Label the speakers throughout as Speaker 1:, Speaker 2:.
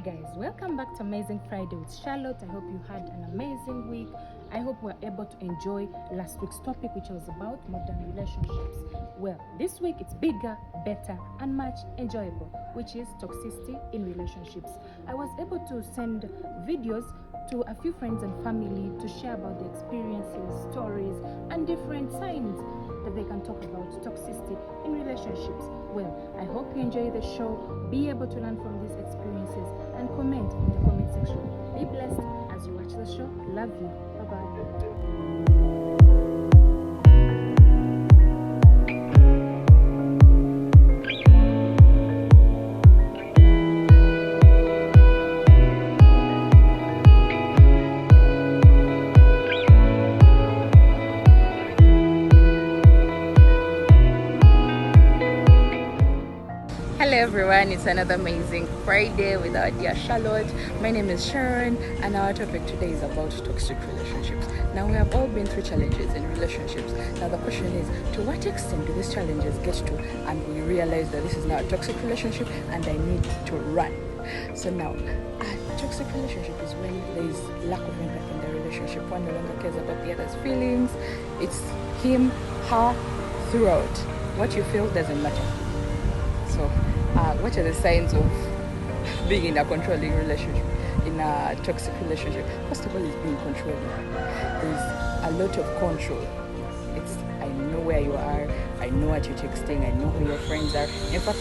Speaker 1: guys, welcome back to Amazing Friday with Charlotte. I hope you had an amazing week. I hope we're able to enjoy last week's topic, which was about modern relationships. Well, this week it's bigger, better, and much enjoyable, which is toxicity in relationships. I was able to send videos to a few friends and family to share about the experiences, stories, and different signs that they can talk about toxicity in relationships. Well, I hope you enjoy the show, be able to learn from these experiences, and comment in the comment section. Be blessed as you watch the show. Love you. Bye-bye.
Speaker 2: Hello everyone, it's another amazing Friday with our dear Charlotte. My name is Sharon and our topic today is about toxic relationships. Now we have all been through challenges in relationships. Now the question is, to what extent do these challenges get to and we realize that this is now a toxic relationship and I need to run? So now, a toxic relationship is when there is lack of empathy in the relationship. One no longer cares about the other's feelings. It's him, her, throughout. What you feel doesn't matter. So, what are the signs of being in a controlling relationship, in a toxic relationship? First of all, is being controlling. There's a lot of control. It's, I know where you are, I know what you're texting, I know who your friends are. In fact,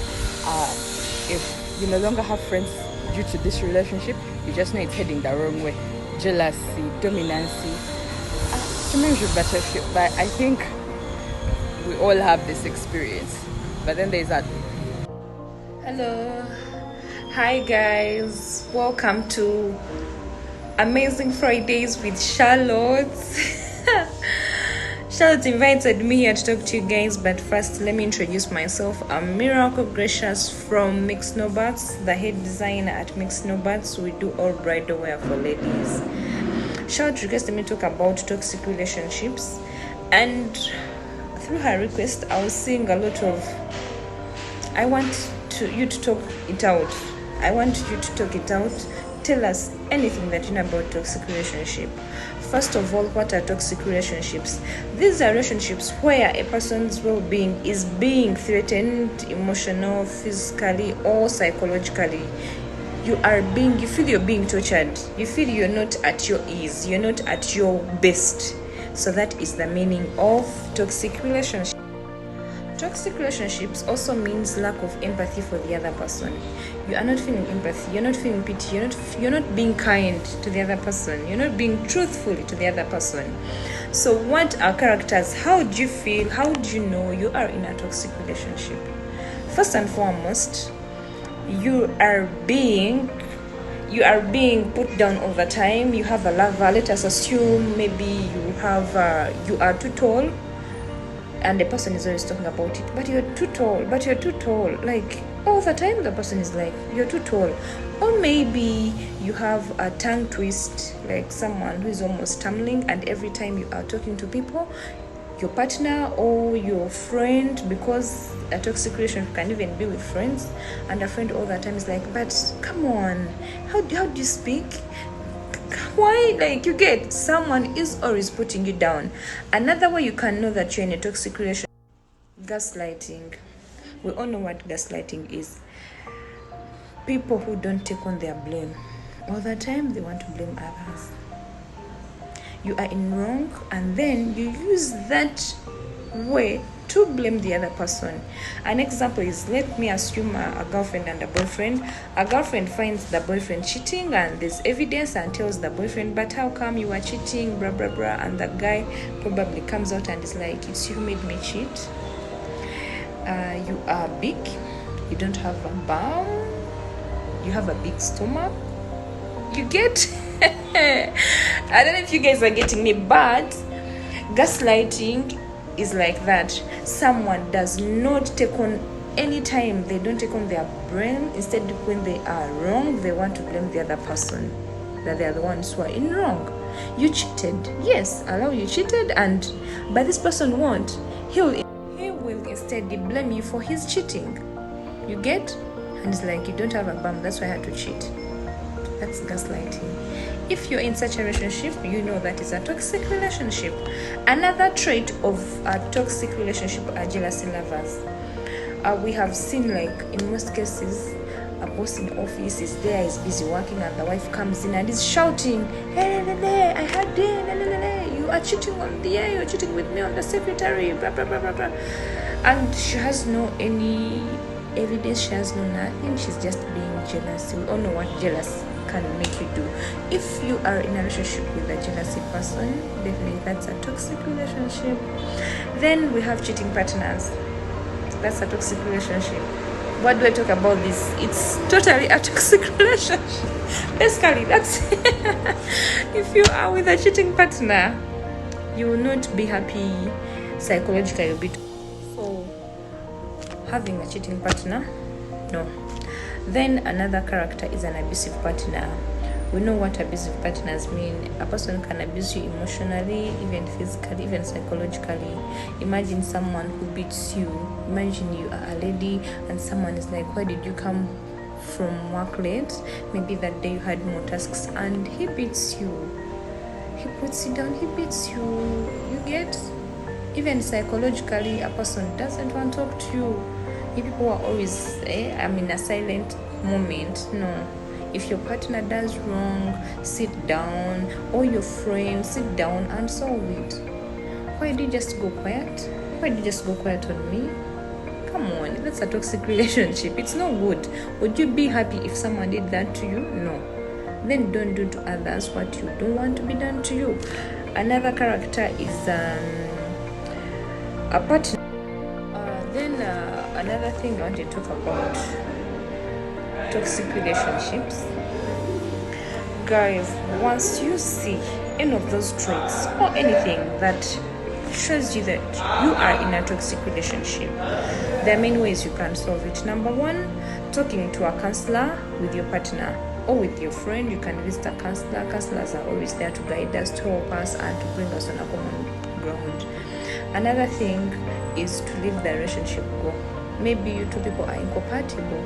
Speaker 2: if you no longer have friends due to this relationship, you just know it's heading the wrong way. Jealousy, dominancy. But I think we all have this experience. But then there's that.
Speaker 3: Hello, hi guys, welcome to Amazing Fridays with Charlotte. Charlotte invited me here to talk to you guys, but first let me introduce myself. I'm Miracle Gracious from Mix Nobuts, the head designer at Mix Nobuts. We do all bridal wear for ladies. Charlotte requested me to talk about toxic relationships, and through her request I was seeing a lot of I want you to talk it out. I want you to talk it out. Tell us anything that you know about toxic relationship. First of all, what are toxic relationships? These are relationships where a person's well-being is being threatened, emotional, physically, or psychologically. You feel you're being tortured. You feel you're not at your ease. You're not at your best. So that is the meaning of toxic relationship. Toxic relationships also means lack of empathy for the other person. You are not feeling empathy, you're not feeling pity, you're not being kind to the other person, you're not being truthful to the other person. So what are characters? How do you feel? How do you know you are in a toxic relationship? First and foremost, you are being put down all the time. You have a lover. Let us assume maybe you are too tall. And the person is always talking about it, but you're too tall. Like all the time the person is like, you're too tall. Or maybe you have a tongue twist, like someone who is almost stumbling, and every time you are talking to people, your partner or your friend, because a toxic relationship can even be with friends, and a friend all the time is like, but come on, how do you speak? Why? Like, you get, someone is always putting you down. Another way you can know that you're in a toxic relationship, gaslighting. We all know what gaslighting is. People who don't take on their blame. All the time they want to blame others. You are in wrong and then you use that way to blame the other person. An example is, let me assume a girlfriend and a boyfriend. A girlfriend finds the boyfriend cheating and there's evidence and tells the boyfriend, but how come you are cheating, blah blah blah, and the guy probably comes out and is like, it's you who made me cheat. You are big, you don't have a bum, you have a big stomach. You get I don't know if you guys are getting me, but gaslighting is like that. Someone does not take on any time, they don't take on their brain. Instead, when they are wrong, they want to blame the other person, that they are the ones who are in wrong. You cheated, yes, allow you cheated, but this person won't. He will instead blame you for his cheating. You get? And it's like, you don't have a bum, that's why I had to cheat. That's gaslighting. If you're in such a relationship, you know that is a toxic relationship. Another trait of a toxic relationship are jealousy lovers. We have seen, like, in most cases, a boss in office is there, is busy working, and the wife comes in and is shouting, "Hey, I heard you are cheating on the air, you're cheating with me on the secretary, blah blah blah blah blah," and she has no any evidence, she has no nothing, she's just being jealous. We all know what jealous can make you do. If you are in a relationship with a jealousy person, definitely that's a toxic relationship. Then we have cheating partners. That's a toxic relationship. What do I talk about this? It's totally a toxic relationship. Basically, that's if you are with a cheating partner, you will not be happy psychologically a bit. So having a cheating partner, no. Then another character is an abusive partner. We know what abusive partners mean. A person can abuse you emotionally, even physically, even psychologically. Imagine someone who beats you. Imagine you are a lady and someone is like, "Why did you come from work late?" Maybe that day you had more tasks and he beats you. He puts you down, he beats you. You get? Even psychologically, a person doesn't want to talk to you. If people are always, I'm in a silent moment. No. If your partner does wrong, sit down, or your friend, sit down and solve it. Why did you just go quiet? Why did you just go quiet on me? Come on, that's a toxic relationship. It's not good. Would you be happy if someone did that to you? No. Then don't do to others what you don't want to be done to you. Another character is a partner. Another thing I want to talk about toxic relationships. Guys, once you see any of those traits or anything that shows you that you are in a toxic relationship, there are many ways you can solve it. Number one, talking to a counselor with your partner or with your friend. You can visit a counselor. Counselors are always there to guide us, to help us, and to bring us on a common ground. Another thing is to leave the relationship go. Maybe you two people are incompatible.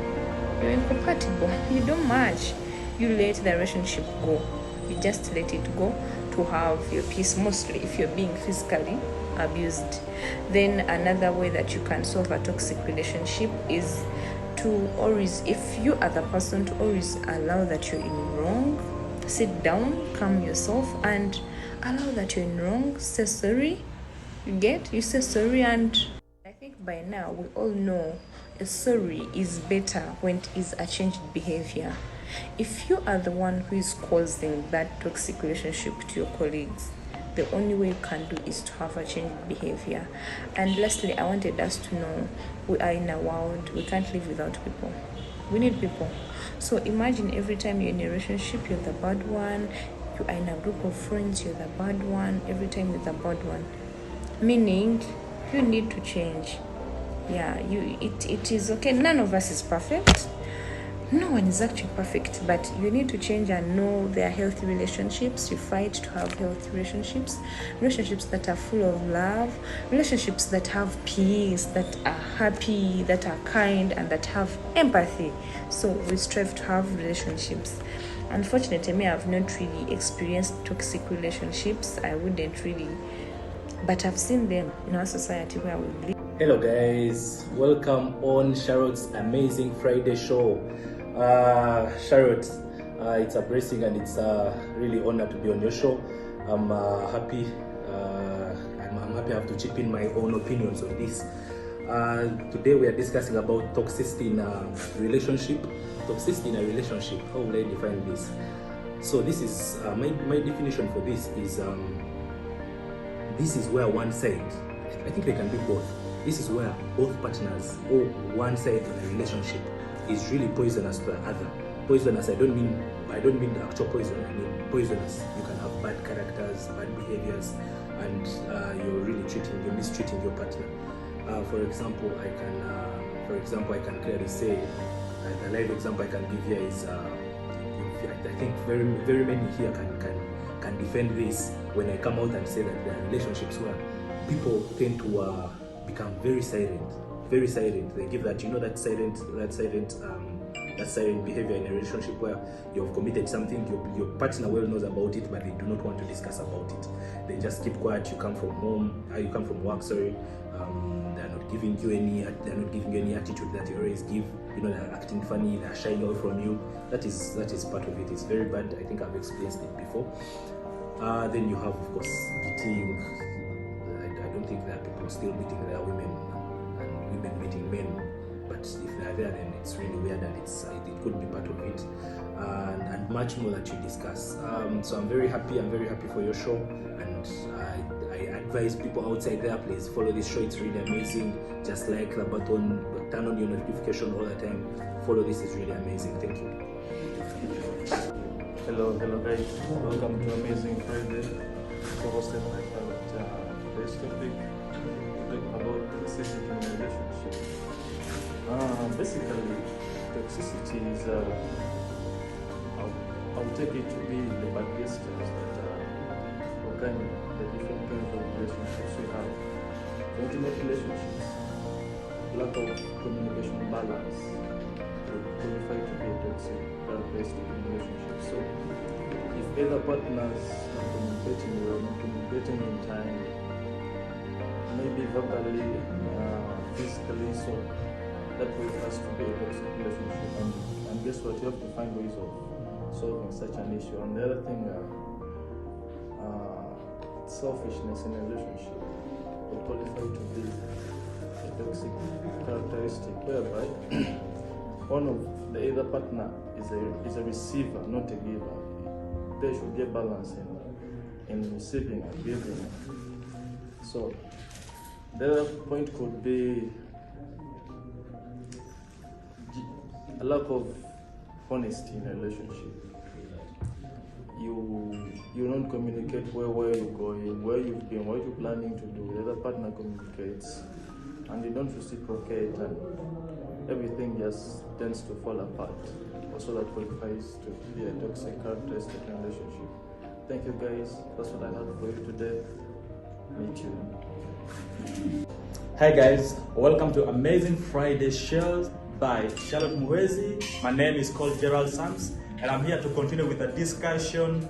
Speaker 3: You're incompatible. You don't match. You let the relationship go. You just let it go to have your peace, mostly if you're being physically abused. Then another way that you can solve a toxic relationship is to always, if you are the person, to always allow that you're in wrong. Sit down, calm yourself, and allow that you're in wrong. Say sorry. You say sorry, and I think by now we all know a sorry is better when it is a changed behavior. If you are the one who is causing that toxic relationship to your colleagues, the only way you can do is to have a changed behavior. And lastly, I wanted us to know we are in a world, we can't live without people. We need people. So imagine every time you're in a relationship, you're the bad one. You are in a group of friends, you're the bad one. Every time you're the bad one. Meaning, you need to change. Yeah, it is okay. None of us is perfect. No one is actually perfect, but you need to change and know there are healthy relationships. You fight to have healthy relationships that are full of love, relationships that have peace, that are happy, that are kind, and that have empathy. So we strive to have relationships. Unfortunately, me, I've not really experienced toxic relationships. I wouldn't really, but I've seen them in our society where we live.
Speaker 4: Hello guys, welcome on Charlotte's Amazing Friday show. Charlotte, it's a blessing and it's really honored to be on your show. I'm happy. I'm happy I have to chip in my own opinions on this. Today we are discussing about toxicity in a relationship. Toxicity in a relationship. How will I define this? So this is my definition for this is where one side, I think they can be both. This is where both partners or one side of the relationship is really poisonous to the other. Poisonous, I don't mean the actual poison, I mean poisonous. You can have bad characters, bad behaviors, and you're mistreating your partner. For example, I can clearly say, the live example I can give here is, I think very many here can defend this when I come out and say that there are relationships where people tend to become very silent. They give that, that silent That's silent behavior in a relationship where you've committed something, your partner well knows about it, but they do not want to discuss about it. They just keep quiet. You come from work, sorry. They're not giving you any attitude that you always give. You know, they're acting funny, they're shying away from you. That is part of it. It's very bad. I think I've explained it before. Then you have, of course, beating. I don't think there are people still beating their women and women beating men. But if they're there, then it's really weird, and it could be part of it, and much more that you discuss. So I'm very happy for your show, and I advise people outside there, please follow this show. It's really amazing. Just like the button, turn on your notification all the time. Follow this, is really amazing. Thank you.
Speaker 5: Hello guys, welcome to Amazing Friday. Co-hosted by today's topic about toxicity in a relationship. Basically, toxicity is I'll take it to be the bad gestures that occur in the different kinds of relationships we have. Intimate relationships, lack of communication balance would qualify to be a toxic characteristic in relationships. So, if either partners are communicating well, not communicating in time, maybe verbally, physically, so that will has to be a toxic relationship. And guess what? You have to find ways of solving such an issue. And the other thing, selfishness in a relationship will qualify to be a toxic characteristic, whereby one of the other partner is a receiver, not a giver. There should be a balance in receiving and giving. So the other point could be a lack of honesty in a relationship. You don't communicate where you're going, where you've been, what you're planning to do. The other partner communicates, and you don't reciprocate, and everything just tends to fall apart. Also, that qualifies to be a toxic characteristic in a relationship. Thank you guys. That's what I have for you today. Meet you.
Speaker 6: Hi guys, welcome to Amazing Friday Shares by Charlotte Muhwezi. My name is called Gerald Sams, and I'm here to continue with the discussion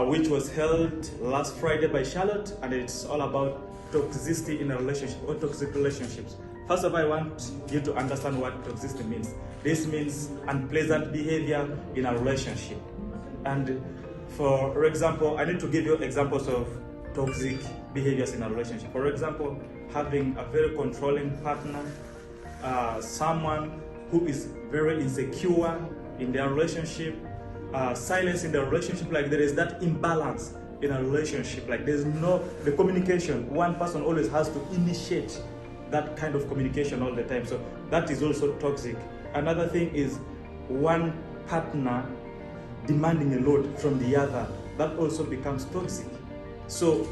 Speaker 6: which was held last Friday by Charlotte, and it's all about toxicity in a relationship or toxic relationships. First of all, I want you to understand what toxicity means. This means unpleasant behavior in a relationship. And for example, I need to give you examples of toxic behaviors in a relationship. For example, having a very controlling partner, someone who is very insecure in their relationship, silence in the relationship, like there is that imbalance in a relationship, like there's no the communication. One person always has to initiate that kind of communication all the time, so that is also toxic. Another thing is one partner demanding a lot from the other, that also becomes toxic. So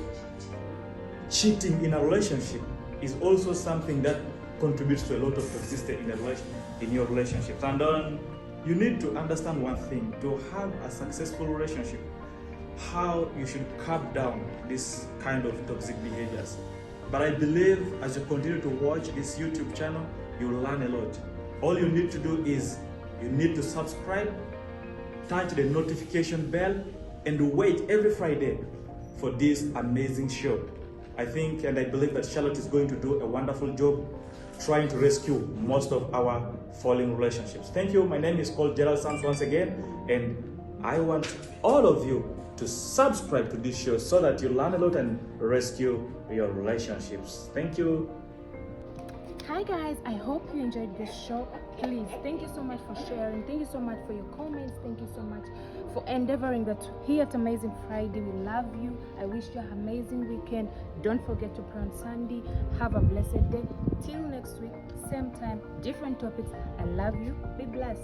Speaker 6: cheating in a relationship is also something that contributes to a lot of toxicity in your relationships. And you need to understand one thing: to have a successful relationship, how you should curb down this kind of toxic behaviors. But I believe as you continue to watch this YouTube channel, you'll learn a lot. All you need to do is you need to subscribe, touch the notification bell, and wait every Friday for this amazing show. I think and I believe that Charlotte is going to do a wonderful job trying to rescue most of our falling relationships. Thank you. My name is called Gerald Sams once again, and I want all of you to subscribe to this show so that you learn a lot and rescue your relationships. Thank you.
Speaker 1: Hi guys, I hope you enjoyed this show. Please, thank you so much for sharing. Thank you so much for your comments. Thank you so much for endeavoring that here at Amazing Friday. We love you. I wish you an amazing weekend. Don't forget to pray on Sunday. Have a blessed day. Till next week, same time, different topics. I love you. Be blessed.